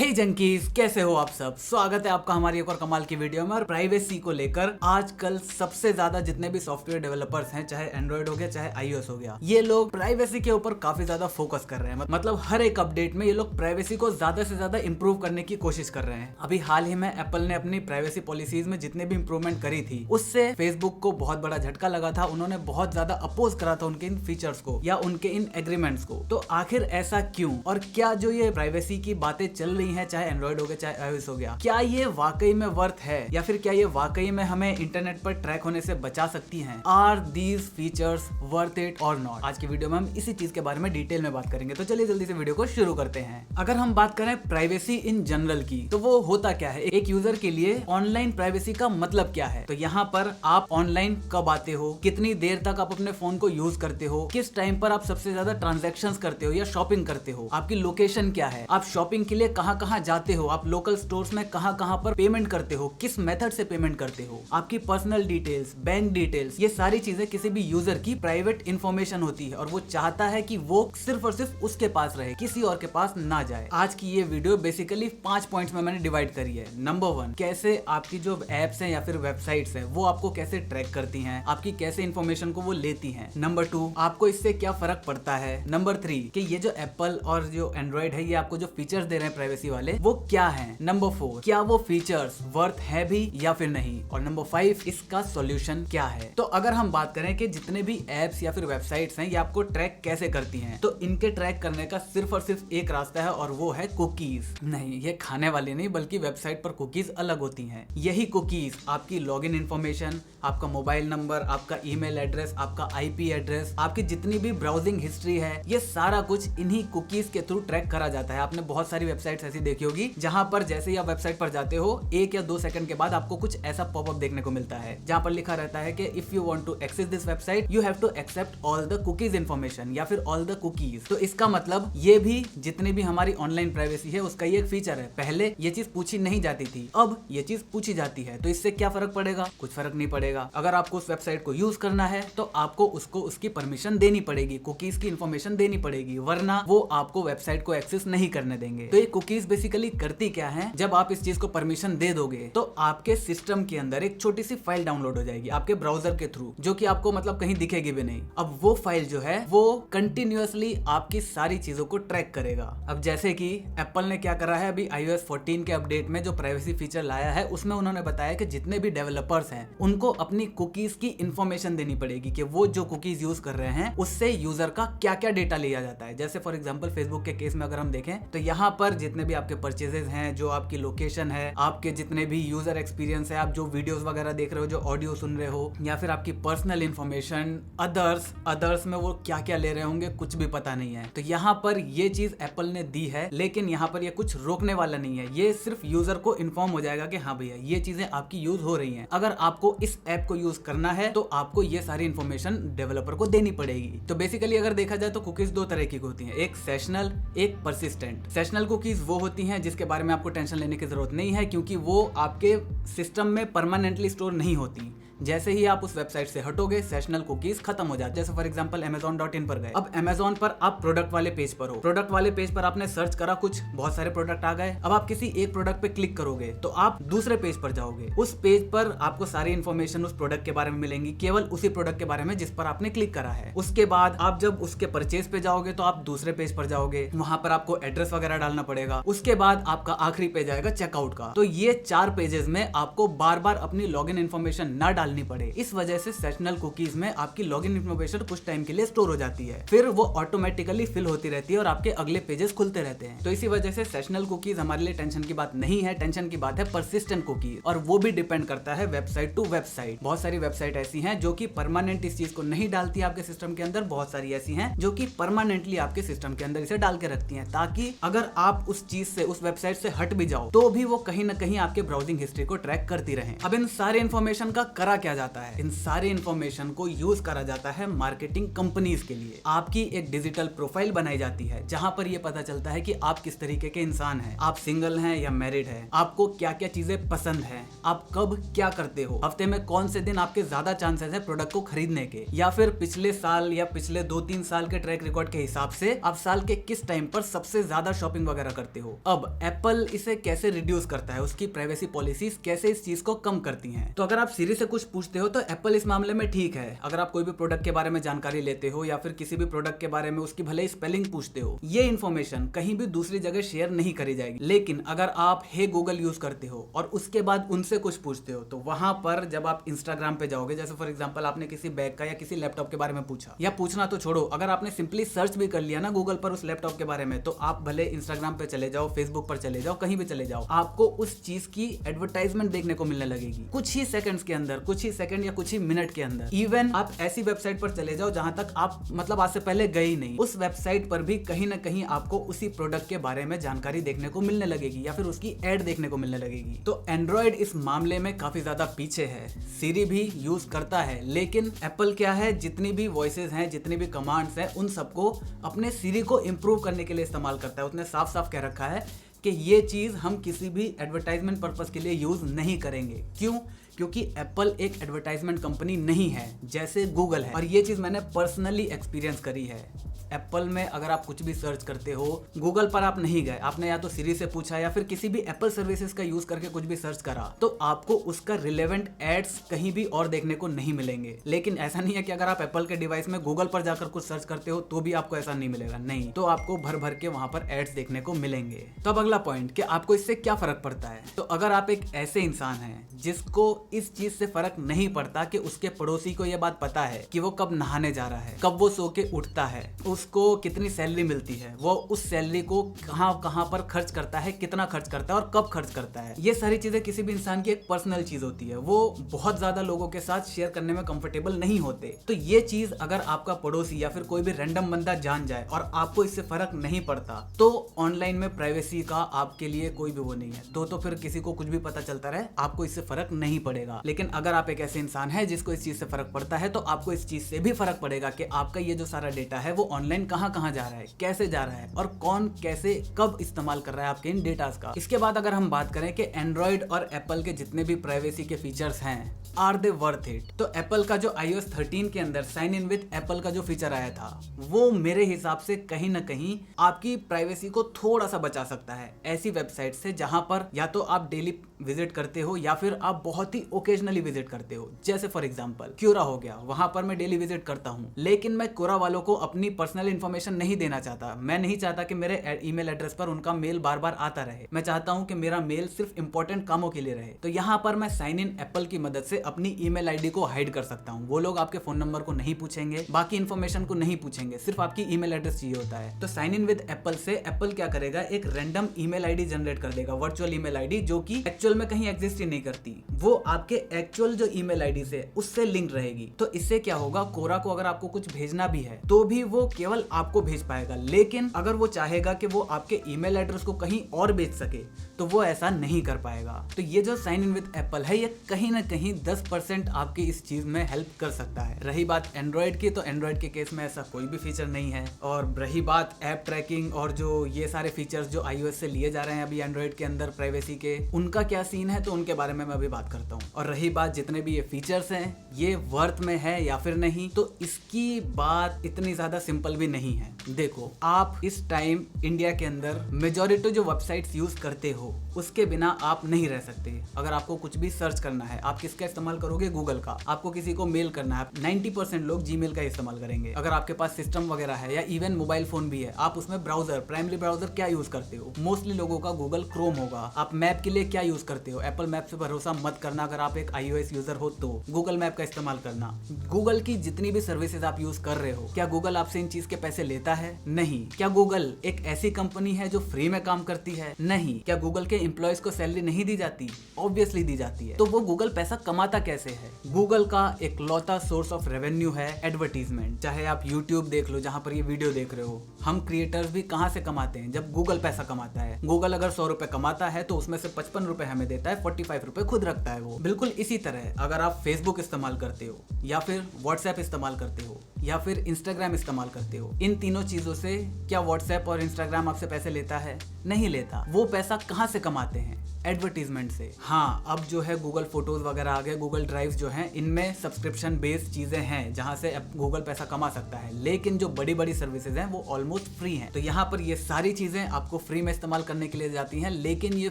हे junkies, कैसे हो आप सब। स्वागत है आपका हमारी एक और कमाल की वीडियो में। और प्राइवेसी को लेकर आजकल सबसे ज्यादा जितने भी सॉफ्टवेयर डेवलपर्स हैं, चाहे एंड्रॉइड हो गया चाहे iOS हो गया, ये लोग प्राइवेसी के ऊपर काफी ज्यादा फोकस कर रहे हैं। मतलब हर एक अपडेट में ये लोग प्राइवेसी को ज्यादा से ज्यादा इंप्रूव करने की कोशिश कर रहे हैं। अभी हाल ही में एप्पल ने अपनी प्राइवेसी पॉलिसीज में जितने भी इंप्रूवमेंट करी थी, उससे फेसबुक को बहुत बड़ा झटका लगा था। उन्होंने बहुत ज्यादा अपोज करा था उनके इन फीचर्स को या उनके इन एग्रीमेंट्स को। तो आखिर ऐसा क्यों, और क्या जो ये प्राइवेसी की बातें चल रही है, चाहे एंड्रॉइड हो गया चाहे iOS हो गया, क्या ये वाकई में वर्थ है या फिर क्या ये वाकई में हमें इंटरनेट पर ट्रैक होने से बचा सकती हैं? Are these features worth it और नॉट? आज की वीडियो में हम इसी चीज के बारे में डिटेल में बात करेंगे। तो चलिए जल्दी से वीडियो को शुरू करते हैं। अगर हम बात करें प्राइवेसी इन जनरल की, तो वो होता क्या है, एक यूजर के लिए ऑनलाइन प्राइवेसी का मतलब क्या है। तो यहाँ पर आप ऑनलाइन कब आते हो, कितनी देर तक आप अपने फोन को यूज करते हो, किस टाइम पर आप सबसे ज्यादा ट्रांजैक्शंस करते हो या शॉपिंग करते हो, आपकी लोकेशन क्या है, आप शॉपिंग के लिए कहाँ कहाँ जाते हो, आप लोकल स्टोर्स में कहाँ कहाँ पर पेमेंट करते हो, किस मेथड से पेमेंट करते हो, आपकी पर्सनल डिटेल्स, बैंक डिटेल्स, ये सारी चीजें किसी भी यूजर की प्राइवेट इंफॉर्मेशन होती है और वो चाहता है कि वो सिर्फ और सिर्फ उसके पास रहे, किसी और के पास ना जाए। आज की ये वीडियो बेसिकली 5 पॉइंट्स में मैंने डिवाइड करी है। नंबर 1, कैसे आपकी जो एप्स हैं या फिर वेबसाइट्स हैं वो आपको कैसे ट्रैक करती हैं, आपकी कैसे इंफॉर्मेशन को वो लेती हैं। नंबर 2, आपको इससे क्या फर्क पड़ता है। नंबर 3, कि ये जो एप्पल और जो एंड्रॉइड है ये आपको जो फीचर्स दे रहे हैं प्राइवेसी वाले, वो क्या हैं। नंबर 4, क्या वो फीचर्स वर्थ है भी या फिर नहीं। और नंबर 5, इसका सॉल्यूशन क्या है। तो अगर हम बात करें कि जितने भी एप्स या फिर वेबसाइट्स हैं ये आपको ट्रैक कैसे करती हैं, तो इनके ट्रैक करने का सिर्फ और सिर्फ एक रास्ता है और वो है कुकीज। नहीं, ये खाने वाली नहीं, बल्कि वेबसाइट पर कुकीज अलग होती हैं। यही कुकीज आपकी लॉगिन इंफॉर्मेशन, आपका मोबाइल नंबर, आपका ईमेल एड्रेस, आपका आईपी एड्रेस, आपकी जितनी भी ब्राउजिंग हिस्ट्री है, ये सारा कुछ इन्हीं कुकीज के थ्रू ट्रैक करा जाता है। आपने बहुत सारी वेबसाइट्स ऐसी देखी होगी जहां पर जैसे ही आप वेबसाइट पर जाते हो 1 या 2 सेकंड के बाद आपको कुछ ऐसा पॉपअप देखने को मिलता है जहां पर लिखा रहता है कि if you want to access this website you have to accept all the cookies information या फिर ऑल द कुकीज। तो इसका मतलब ये भी जितनी भी हमारी ऑनलाइन प्राइवेसी है उसका ये एक फीचर है। पहले ये चीज पूछी नहीं जाती थी, अब ये चीज पूछी जाती है। तो इससे क्या फर्क पड़ेगा? कुछ फर्क नहीं पड़ेगा। अगर आपको उस वेबसाइट को यूज करना है तो आपको उसको उसकी परमिशन देनी पड़ेगी, कुकीज की इंफॉर्मेशन देनी पड़ेगी, वरना वो आपको वेबसाइट को एक्सेस नहीं करने देंगे। तो ये कुकीज बेसिकली करती क्या है, जब आप इस चीज को परमिशन दे दोगे तो आपके सिस्टम के अंदर एक छोटी सी फाइल डाउनलोड हो जाएगी आपके ब्राउजर के थ्रू, जो कि आपको मतलब कहीं दिखेगी भी नहीं। अब वो फाइल जो है वो कंटिन्यूअसली आपकी सारी चीजों को ट्रैक करेगा। अब जैसे कि एप्पल ने क्या करा है, अभी iOS 14 के अपडेट में जो प्राइवेसी फीचर लाया है उसमें उन्होंने बताया कि जितने भी डेवलपर्स हैं उनको अपनी कुकीज की इंफॉर्मेशन देनी पड़ेगी कि वो जो कुकीज यूज कर रहे हैं उससे यूजर का क्या क्या डेटा लिया जाता है। जैसे फॉर एग्जांपल फेसबुक के केस में अगर हम देखें तो यहाँ पर जितने भी आपके परचेजेस हैं, जो आपकी लोकेशन है, आपके जितने भी यूजर एक्सपीरियंस है, आप जो वीडियोस वगैरह देख रहे हो, जो ऑडियो सुन रहे हो, या फिर आपकी पर्सनल इंफॉर्मेशन, अदर्स में वो क्या क्या ले रहे होंगे कुछ भी पता नहीं है। तो यहाँ पर ये चीज एप्पल ने दी है, लेकिन यहाँ पर ये कुछ रोकने वाला नहीं है। ये सिर्फ यूजर को इन्फॉर्म हो जाएगा कि हाँ भैया ये चीजें आपकी यूज हो रही हैं। अगर आपको इस ऐप को यूज करना है तो आपको ये सारी इंफॉर्मेशन डेवलपर को देनी पड़ेगी। तो बेसिकली अगर देखा जाए तो कुकीज दो तरह की होती हैं, एक सेशनल, एक परसिस्टेंट। सेशनल कुकीज वो होती हैं जिसके बारे में आपको टेंशन लेने की जरूरत नहीं है, क्योंकि वो आपके सिस्टम में परमानेंटली स्टोर नहीं होती। जैसे ही आप उस वेबसाइट से हटोगे सेशनल कुकीज खत्म हो जाती है। जैसे फॉर एग्जांपल Amazon.in पर गए, अब Amazon पर आप प्रोडक्ट वाले पेज पर हो, प्रोडक्ट वाले पेज पर आपने सर्च करा, कुछ बहुत सारे प्रोडक्ट आ गए। अब आप किसी एक प्रोडक्ट पे क्लिक करोगे तो आप दूसरे पेज पर जाओगे। उस पेज पर आपको सारी इंफॉर्मेशन उस प्रोडक्ट के बारे में मिलेंगी, केवल उसी प्रोडक्ट के बारे में जिस पर आपने क्लिक करा है। उसके बाद आप जब उसके परचेज पे जाओगे तो आप दूसरे पेज पर जाओगे, वहां पर आपको एड्रेस वगैरह डालना पड़ेगा। उसके बाद आपका आखिरी पेज आएगा चेकआउट का। तो ये 4 पेजेस में आपको बार बार अपनी लॉगिन इंफॉर्मेशन ना डालनी पड़े। इस वजह से सेशनल कुकीज में आपकी लॉगिन इंफॉर्मेशन कुछ टाइम के लिए स्टोर हो जाती है, फिर वो ऑटोमेटिकली फिल होती रहती है और आपके अगले पेजेस खुलते रहते हैं। तो इसी वजह से सेशनल कुकीज हमारे लिए टेंशन की बात नहीं है। टेंशन की बात है परसिस्टेंट कुकीज, और वो भी डिपेंड करता है वेबसाइट टू वेबसाइट। बहुत सारी वेबसाइट ऐसी हैं जो कि परमानेंट इस चीज को नहीं डालती आपके सिस्टम के अंदर, बहुत सारी ऐसी हैं जो कि परमानेंटली आपके सिस्टम के अंदर इसे डाल के रखती हैं, ताकि अगर आप उस चीज से, उस वेबसाइट से हट भी जाओ तो भी वो कहीं ना कहीं आपके ब्राउजिंग हिस्ट्री को ट्रैक करती रहे। अब इन सारे इंफॉर्मेशन का करा किया जाता है, इन सारी इंफॉर्मेशन को यूज करा जाता है मार्केटिंग कंपनीज के लिए। आपकी एक डिजिटल प्रोफाइल बनाई जाती है जहां पर ये पता चलता है कि आप किस तरीके के इंसान हैं, आप सिंगल हैं या मैरिड हैं, आपको क्या क्या चीजें पसंद हैं, आप कब क्या करते हो, हफ्ते में कौन से दिन आपके ज्यादा चांसेस है प्रोडक्ट को खरीदने के, या फिर पिछले साल या पिछले 2-3 साल के ट्रैक रिकॉर्ड के हिसाब से आप साल के किस टाइम पर सबसे ज्यादा शॉपिंग वगैरह करते हो। अब एप्पल इसे कैसे रिड्यूस करता है, उसकी प्राइवेसी पॉलिसीज कैसे इस चीज को कम करती हैं। तो अगर आप सीरी से कुछ पूछते हो तो एप्पल इस मामले में ठीक है। अगर आप कोई भी प्रोडक्ट के बारे में जानकारी लेते हो या फिर किसी भी प्रोडक्ट के बारे में उसकी भले स्पेलिंग पूछते हो, ये इन्फॉर्मेशन कहीं भी दूसरी जगह शेयर नहीं करी जाएगी। लेकिन अगर आप हे गूगल यूज करते हो और उसके बाद उनसे कुछ पूछते हो तो वहां पर जब आप इंस्टाग्राम पे जाओगे, जैसे फॉर एग्जांपल आपने किसी बैग का या किसी लैपटॉप के बारे में पूछा, या पूछना तो छोड़ो, अगर आपने सिंपली सर्च भी कर लिया ना गूगल पर उस लैपटॉप के बारे में, तो आप भले इंस्टाग्राम पे चले जाओ, फेसबुक पर चले जाओ, कहीं भी चले जाओ, आपको उस चीज की एडवर्टाइजमेंट देखने को मिलने लगेगी कुछ ही सेकंड्स के अंदर, कुछ ही सेकंड या कुछ ही मिनट के अंदर। इवन आप ऐसी वेबसाइट पर चले जाओ जहां तक आप मतलब आज से पहले गए ही नहीं, उस वेबसाइट पर भी कहीं ना कहीं आपको उसी प्रोडक्ट के बारे में जानकारी देखने को मिलने लगेगी या फिर उसकी एड देखने को मिलने लगेगी। तो एंड्रॉइड इस मामले में काफी ज्यादा पीछे है। सीरी भी यूज करता है, लेकिन एप्पल क्या है, जितनी भी वॉइसेस हैं, जितनी भी कमांड्स हैं, उन सबको अपने सीरी को इंप्रूव करने के लिए इस्तेमाल करता है। उसने साफ साफ कह रखा है कि ये चीज हम किसी भी एडवर्टाइजमेंट पर्पस के लिए यूज नहीं करेंगे। क्यों? क्योंकि एप्पल एक एडवर्टाइजमेंट कंपनी नहीं है जैसे गूगल है, और ये चीज मैंने पर्सनली एक्सपीरियंस करी है। एप्पल में अगर आप कुछ भी सर्च करते हो, गूगल पर आप नहीं गए, आपने या तो सीरी से पूछा या फिर किसी भी एप्पल सर्विसेज का यूज करके कुछ भी सर्च करा, तो आपको उसका रिलेवेंट एड्स कहीं भी और देखने को नहीं मिलेंगे। लेकिन ऐसा नहीं है कि अगर आप एप्पल के डिवाइस में गूगल पर जाकर कुछ सर्च करते हो तो भी आपको ऐसा नहीं मिलेगा, नहीं, तो आपको भर भर के वहां पर एड्स देखने को मिलेंगे। तो अब अगला पॉइंट कि आपको इससे क्या फर्क पड़ता है। तो अगर आप एक ऐसे इंसान हैं जिसको इस चीज से फर्क नहीं पड़ता कि उसके पड़ोसी को यह बात पता है कि वो कब नहाने जा रहा है, कब वो सो के उठता है, उसको कितनी सैलरी मिलती है, वो उस सैलरी को कहां कहां पर खर्च करता है, कितना खर्च करता है और कब खर्च करता है, ये सारी चीजें किसी भी इंसान की एक पर्सनल चीज होती है, वो बहुत ज्यादा लोगों के साथ शेयर करने में कंफर्टेबल नहीं होते। तो ये चीज अगर आपका पड़ोसी या फिर कोई भी रैंडम बंदा जान जाए और आपको इससे फर्क नहीं पड़ता, तो ऑनलाइन में प्राइवेसी का आपके लिए कोई भी वो नहीं है। तो फिर किसी को कुछ भी पता चलता रहे, आपको इससे फर्क नहीं पड़ेगा। लेकिन अगर आप एक ऐसे इंसान है जिसको इस चीज से फर्क पड़ता है, तो आपको इस चीज से भी फर्क पड़ेगा कि आपका ये जो सारा डेटा है वो ऑनलाइन कहां कहां जा रहा है, कैसे जा रहा है और कौन कैसे कब इस्तेमाल कर रहा है आपके इन डेटास का। इसके बाद अगर हम बात करें कि एंड्रॉइड और एप्पल के जितने भी प्राइवेसी के फीचर्स हैं, आर दे वर्थ इट, तो एप्पल का जो iOS 13 के अंदर साइन इन विद एप्पल का जो फीचर आया था, वो मेरे हिसाब से कहीं ना कहीं आपकी प्राइवेसी को थोड़ा सा बचा सकता है ऐसी वेबसाइट से जहां पर या तो आप डेली विजिट करते हो या फिर आप बहुत ही ओकेजनली विजिट करते हो। जैसे फॉर एग्जांपल क्यूरा हो गया, वहां पर मैं डेली विजिट करता हूं, लेकिन मैं क्यूरा वालों को अपनी पर्सनल इंफॉर्मेशन नहीं देना चाहता। मैं नहीं चाहता कि मेरे ईमेल एड्रेस पर उनका मेल बार बार आता रहे। मैं चाहता हूं कि मेरा मेल सिर्फ इंपॉर्टेंट कामों के लिए रहे। तो यहां पर मैं साइन इन एप्पल की मदद से अपनी ईमेल आईडी को हाइड कर सकता हूं। वो लोग आपके फोन नंबर को नहीं पूछेंगे, बाकी इंफॉर्मेशन को नहीं पूछेंगे, सिर्फ आपकी ईमेल एड्रेस चाहिए होता है। तो साइन इन विद एप्पल से एप्पल क्या करेगा, एक रैंडम ईमेल आईडी जनरेट कर देगा, वर्चुअल ईमेल आईडी, जो कि एक्चुअल में कहीं एग्जिस्ट ही नहीं करती। वो आपके एक्चुअल जो ईमेल आईडी से उससे लिंक रहेगी। तो इससे क्या होगा, कोरा को अगर आपको कुछ भेजना भी है तो भी वो केवल आपको भेज पाएगा। लेकिन अगर वो चाहेगा कि वो आपके ईमेल एड्रेस को कहीं और भेज सके तो वो ऐसा नहीं कर पाएगा। तो ये जो साइन इन विद एप्पल है, ये कहीं ना कहीं 10% आपकी इस चीज में हेल्प कर सकता है। रही बात एंड्रॉइड की, तो एंड्रॉइड के केस में ऐसा कोई भी फीचर नहीं है। और रही बात ऐप ट्रैकिंग और जो ये सारे फीचर्स जो iOS से लिए जा रहे हैं अभी एंड्रॉइड के अंदर प्राइवेसी के, उनका क्या सीन है, तो उनके बारे में मैं अभी बात करता हूँ। और रही बात जितने भी ये फीचर्स हैं ये वर्थ में है या फिर नहीं, तो इसकी बात इतनी ज्यादा सिंपल भी नहीं है। देखो, आप इस टाइम इंडिया के अंदर मेजॉरिटी जो वेबसाइट्स यूज करते हो उसके बिना आप नहीं रह सकते। अगर आपको कुछ भी सर्च करना है, आप किसका इस्तेमाल करोगे, गूगल का। आपको किसी को मेल करना है, 90% लोग जीमेल का इस्तेमाल करेंगे। अगर आपके पास सिस्टम वगैरह है या इवन मोबाइल फोन भी है, आप उसमें ब्राउजर, प्राइमरी ब्राउजर क्या यूज करते हो, मोस्टली लोगों का गूगल क्रोम होगा। आप मैप के लिए क्या यूज करते हो, एप्पल मैप से भरोसा मत करना। अगर आप एक iOS यूजर हो तो गूगल मैप का इस्तेमाल करना। गूगल की जितनी भी सर्विसेज आप यूज कर रहे हो, क्या गूगल आपसे इन चीज के पैसे लेता है? नहीं। क्या गूगल एक ऐसी कंपनी है जो फ्री में काम करती है? नहीं। क्या गूगल के एम्प्लॉयज को सैलरी नहीं दी जाती? ऑब्वियसली दी जाती है। तो वो गूगल पैसा कमाता कैसे है? गूगल का एक लौता सोर्स ऑफ रेवेन्यू है एडवर्टीजमेंट। चाहे आप यूट्यूब देख लो, जहां पर ये वीडियो देख रहे हो, हम क्रिएटर्स भी कहां से कमाते हैं? जब गूगल पैसा कमाता है। गूगल अगर 100 रुपए कमाता है तो उसमें से 55 रुपए हमें देता है, 45 रुपए खुद रखता है वो। बिल्कुल इसी तरह अगर आप फेसबुक इस्तेमाल करते हो या फिर व्हाट्सएप इस्तेमाल करते हो या फिर इंस्टाग्राम इस्तेमाल करते हो, इन तीनों चीजों से क्या व्हाट्सएप और इंस्टाग्राम आपसे पैसे लेता है? नहीं लेता। वो पैसा कहाँ से कमाते हैं? एडवर्टीजमेंट से। हाँ, अब जो है गूगल फोटोज वगैरह आ गए, गूगल ड्राइव जो है, इनमें सब्सक्रिप्शन बेस्ड चीजें हैं जहां से गूगल पैसा कमा सकता है, लेकिन जो बड़ी बड़ी सर्विसेज हैं वो ऑलमोस्ट फ्री हैं। तो यहाँ पर ये सारी चीजें आपको फ्री में इस्तेमाल करने के लिए जाती हैं, लेकिन ये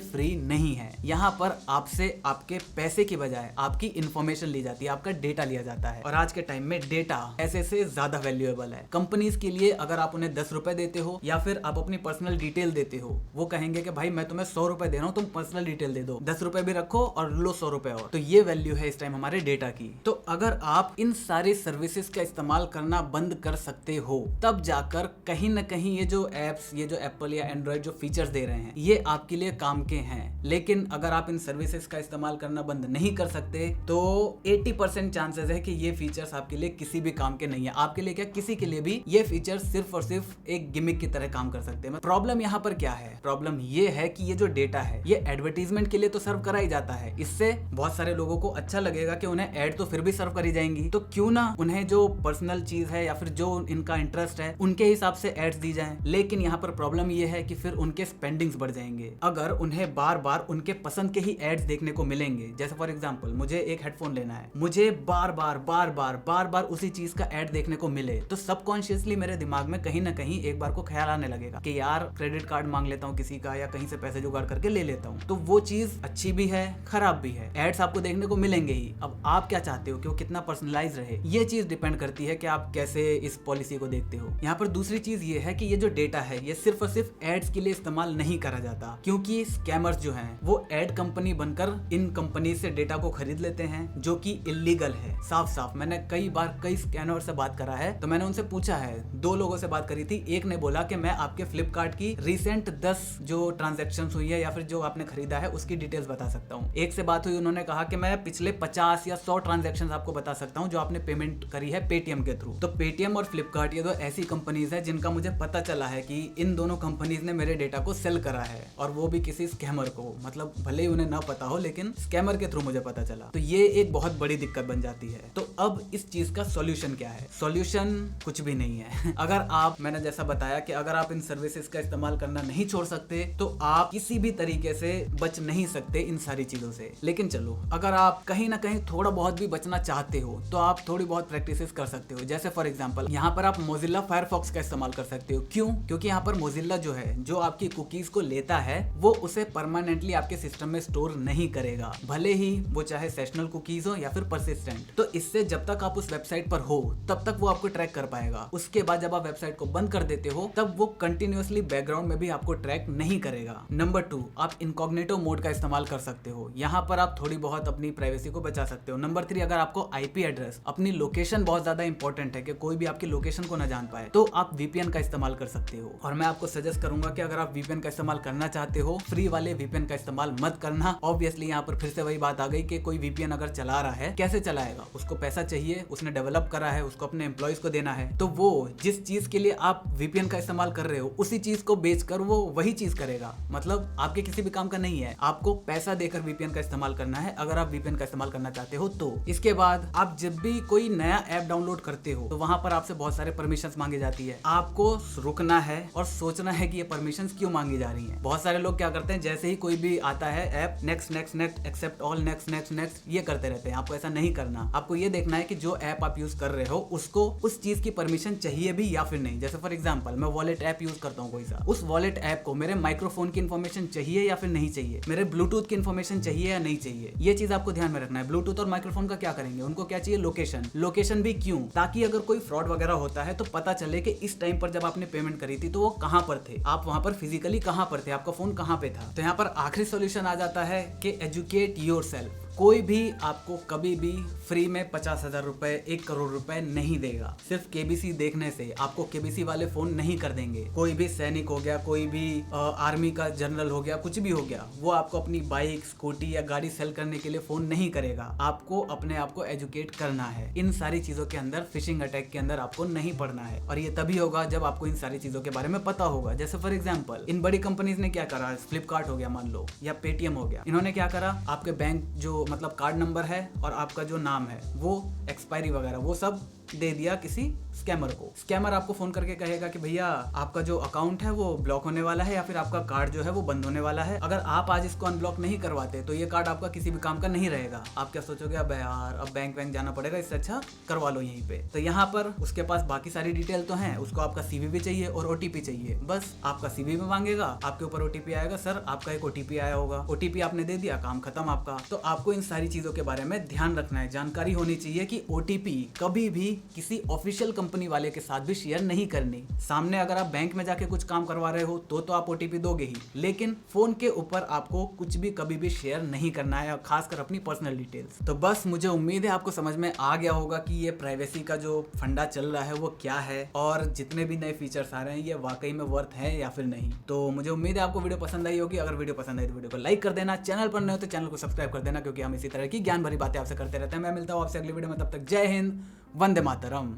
फ्री नहीं है। यहाँ पर आपसे आपके पैसे की बजाय आपकी इंफॉर्मेशन ली जाती है, आपका डेटा लिया जाता है। और आज के टाइम में डेटा पैसे से ज्यादा वैल्यूएबल है। कंपनीज के लिए अगर आप उन्हें 10 रुपए देते हो या फिर आप अपनी पर्सनल डिटेल देते हो, वो कहेंगे कि भाई मैं तुम्हें 100 रुपए दे रहा हूँ, तुम पर्सनल डिटेल दे दो, 10 रुपए भी रखो और लो 100 रुपए और। तो ये वैल्यू है इस टाइम हमारे डेटा की। तो अगर आप इन सारी सर्विसेज का इस्तेमाल करना बंद कर सकते हो, तब जाकर कहीं ना कहीं ये जो एप्स, ये जो एप्पल या एंड्रॉइड जो फीचर्स दे रहे हैं, ये आपके लिए काम के हैं। लेकिन अगर आप इन सर्विसेज का इस्तेमाल करना बंद नहीं कर सकते, तो 80% चांसेस है कि ये फीचर्स आपके लिए किसी भी काम के नहीं है। आपके लिए क्या, किसी के लिए भी ये फीचर्स सिर्फ और सिर्फ एक गिमिक की तरह काम कर सकते हैं। प्रॉब्लम यहाँ पर क्या है? प्रॉब्लम ये है कि ये जो डेटा है, ये एडवर्टीजमेंट के लिए तो सर्व करा ही जाता है। इससे बहुत सारे लोगों को अच्छा लगेगा कि उन्हें ऐड तो फिर भी सर्व करी जाएंगी, तो क्यों ना उन्हें जो पर्सनल चीज है या फिर जो इनका इंटरेस्ट है उनके हिसाब से एड्स दी जाएं। लेकिन यहाँ पर प्रॉब्लम ये है कि फिर उनके स्पेंडिंग्स बढ़ जाएंगे। अगर उन्हें बार बार उनके पसंद के ही एड्स देखने को मिलेंगे, जैसे फॉर एग्जांपल मुझे एक हेडफोन लेना है, मुझे बार बार उसी चीज का एड देखने को मिले, तो सबकॉन्शियसली मेरे दिमाग में कहीं ना कहीं एक बार को ख्याल आने लगेगा कि यार क्रेडिट कार्ड मांग लेता हूँ किसी का, या कहीं से पैसे जुगाड़ करके ले लेता हूँ। तो वो चीज अच्छी भी है, खराब भी है। एड्स आपको देखने को मिलेंगे ही। अब आप क्या चाहते हो कि वो कितना पर्सनलाइज रहे, ये चीज डिपेंड करती है कि आप कैसे इस पॉलिसी को देखते हो। यहाँ पर दूसरी चीज ये है कि ये जो डेटा है, ये सिर्फ और सिर्फ एड्स के लिए इस्तेमाल नहीं करा जाता, क्योंकि स्कैमर्स जो हैं वो एड कंपनी बनकर इन कंपनी से डेटा को खरीद लेते हैं, जो कि इलीगल है। साफ मैंने कई बार कई स्कैमर से बात करा है, तो मैंने उनसे पूछा है, 2 लोगों से बात करी थी। एक ने बोला कि मैं आपके फ्लिपकार्ट की रिसेंट 10 जो ट्रांजेक्शन हुई है या फिर जो आपने खरीदा है उसकी डिटेल्स बता सकता हूँ। एक से बात हुई, उन्होंने कहा कि मैं पिछले 50 या 100 ट्रांजेक्शन आपको बता सकता हूँ जो आपने पेमेंट करी है पेटीएम के थ्रू। तो पेटीएम और फ्लिपकार्ट ये दो ऐसी कंपनीज है जिनका मुझे पता चला है कि इन दोनों कंपनीज ने मेरे डेटा को सेल करा है, और वो भी किसी स्कैमर को। मतलब भले ही उन्हें ना पता हो, लेकिन स्कैमर के थ्रू मुझे पता चला। तो ये एक बहुत बड़ी दिक्कत बन जाती है। तो अब इस चीज का सॉल्यूशन क्या है? सॉल्यूशन कुछ भी नहीं है। अगर आप, मैंने जैसा बताया कि अगर आप इन सर्विसेज का इस्तेमाल करना नहीं छोड़ सकते, तो आप किसी भी तरीके से बच नहीं सकते इन सारी चीजों से। लेकिन चलो, अगर आप कहीं ना कहीं थोड़ा बहुत भी बचना चाहते हो, तो आप थोड़ी बहुत प्रैक्टिसेस कर सकते हो। जैसे फॉर एग्जांपल यहाँ पर आप मोजिल्ला फायरफॉक्स का इस्तेमाल कर सकते हो। क्यों? क्योंकि यहाँ पर मोजिल्ला जो है, जो आपकी कुकीज को लेता है, वो उसे परमानेंटली आपके सिस्टम में स्टोर नहीं करेगा, भले ही वो चाहे सेशनल कुकीज हो या फिर परसिस्टेंट। तो इससे जब तक आप उस वेबसाइट पर हो, तब तक वो आपको ट्रैक कर पाएगा। उसके बाद जब आप वेबसाइट को बंद कर देते हो, तब वो कंटिन्यूअसली बैकग्राउंड में भी आपको ट्रैक नहीं करेगा। नंबर 2, आप इनकॉग्निटो मोड का इस्तेमाल कर सकते हो। यहाँ पर आप थोड़ी बहुत अपनी प्राइवेसी को बचा सकते हो। नंबर 3, अगर आपको आईपी एड्रेस, अपनी लोकेशन बहुत ज्यादा इंपॉर्टेंट है कि कोई भी आपकी लोकेशन को ना जान पाए, तो आप वीपीएन का इस्तेमाल कर सकते हो। और मैं आपको सजेस्ट करूंगा कि अगर आप वीपीएन का इस्तेमाल करना चाहते हो, फ्री वाले वीपीएन का इस्तेमाल मत करना। ऑब्वियसली यहाँ पर फिर से वही बात आ गई कि कोई वीपीएन अगर चला रहा है, कैसे चलाएगा? उसको पैसा चाहिए, उसने डेवलप करा है, उसको अपने एम्प्लॉइज को देना है। तो वो जिस चीज के लिए आप वीपीएन का इस्तेमाल कर रहे हो, उसी चीज को बेचकर वो वही चीज करेगा। मतलब आपके किसी भी काम का नहीं है, आपको पैसा देकर वीपीएन का इस्तेमाल करना है अगर आप वीपीएन का इस्तेमाल करना चाहते हो। तो इसके बाद आप जब भी कोई नया ऐप डाउनलोड करते हो, तो वहां पर आपसे बहुत सारे परमिशंस मांगी जाती है। आपको रुकना है और सोचना है कि ये परमिशंस क्यों मांगी जा रही हैं। बहुत सारे लोग क्या करते हैं, जैसे ही कोई भी आता है app, next next next accept all, next next next, ये करते रहते हैं। आपको ऐसा नहीं करना। आपको ये देखना है कि जो ऐप आप यूज कर रहे हो, उसको उस चीज की परमिशन चाहिए भी या फिर नहीं। जैसे फॉर एग्जांपल मैं वॉलेट ऐप यूज करता हूँ कोई सा, उस वॉलेट ऐप को मेरे माइक्रोफोन की इन्फॉर्मेशन चाहिए या फिर नहीं चाहिए, मेरे ब्लूटूथ की इन्फॉर्मेशन चाहिए या नहीं चाहिए, ये चीज आपको ध्यान में रखना है। ब्लूटूथ और माइक्रोफोन का क्या करेंगे, उनको क्या चाहिए? लोकेशन। लोकेशन भी क्यों? ताकि अगर कोई फ्रॉड वगैरह होता है तो पता चले कि इस टाइम पर जब आपने पेमेंट करी थी तो वो कहां पर थे, आप वहां पर फिजिकली कहां पर थे, आपका फोन कहां पे था। तो यहाँ पर आखिरी सॉल्यूशन आ जाता है कि एजुकेट योरसेल्फ। कोई भी आपको कभी भी फ्री में 50,000 रुपए 1 करोड़ रुपए नहीं देगा। सिर्फ केबीसी देखने से आपको केबीसी वाले फोन नहीं कर देंगे। कोई भी सैनिक हो गया, कोई भी आर्मी का जनरल हो गया, कुछ भी हो गया, वो आपको अपनी बाइक, स्कूटी या गाड़ी सेल करने के लिए फोन नहीं करेगा। आपको अपने आप को एजुकेट करना है। इन सारी चीजों के अंदर, फिशिंग अटैक के अंदर आपको नहीं पड़ना है। और ये तभी होगा जब आपको इन सारी चीजों के बारे में पता होगा। जैसे फॉर एग्जाम्पल इन बड़ी कंपनीज ने क्या करा, फ्लिपकार्ट हो गया मान लो, या पेटीएम हो गया, इन्होंने क्या करा, आपके बैंक जो मतलब कार्ड नंबर है और आपका जो नाम है वो एक्सपायरी वगैरह वो सब दे दिया किसी स्कैमर को। स्कैमर आपको फोन करके कहेगा कि भैया आपका जो अकाउंट है वो ब्लॉक होने वाला है या फिर आपका कार्ड जो है वो बंद होने वाला है। अगर आप आज इसको अनब्लॉक नहीं करवाते तो ये कार्ड आपका किसी भी काम का नहीं रहेगा। आप क्या सोचोगे, अब यार अब बैंक जाना पड़ेगा, इससे अच्छा करवा लो यहीं पे। तो यहाँ पर उसके पास बाकी सारी डिटेल तो है, उसको आपका सीवी भी चाहिए और ओटीपी चाहिए। बस आपका सीवी में मांगेगा, आपके ऊपर ओटीपी आएगा, सर आपका एक ओटीपी आया होगा, ओटीपी आपने दे दिया, काम खत्म आपका। तो आपको इन सारी चीजों के बारे में ध्यान रखना है। जानकारी होनी चाहिए कि ओटीपी कभी भी किसी ऑफिशियल कंपनी वाले के साथ भी शेयर नहीं करनी। सामने अगर आप बैंक में जाके कुछ काम करवा रहे हो तो आप ओटीपी दोगे ही, लेकिन फोन के ऊपर आपको कुछ भी कभी भी शेयर नहीं करना है, और खासकर अपनी पर्सनल डिटेल्स। तो बस मुझे उम्मीद है आपको समझ में आ गया होगा कि ये प्राइवेसी का जो फंडा चल रहा है वो क्या है, और जितने भी नए फीचर्स आ रहे हैं ये वाकई में वर्थ है या फिर नहीं। तो मुझे उम्मीद है आपको वीडियो पसंद आई होगी। अगर वीडियो पसंद आई तो वीडियो को लाइक कर देना, चैनल पर नए हो तो चैनल को सब्सक्राइब कर देना, क्योंकि हम इसी तरह की ज्ञान भरी बातें आपसे करते रहते हैं। मैं मिलता हूँ आपसे अगली वीडियो में, तब तक जय हिंद, वंदे मातरम।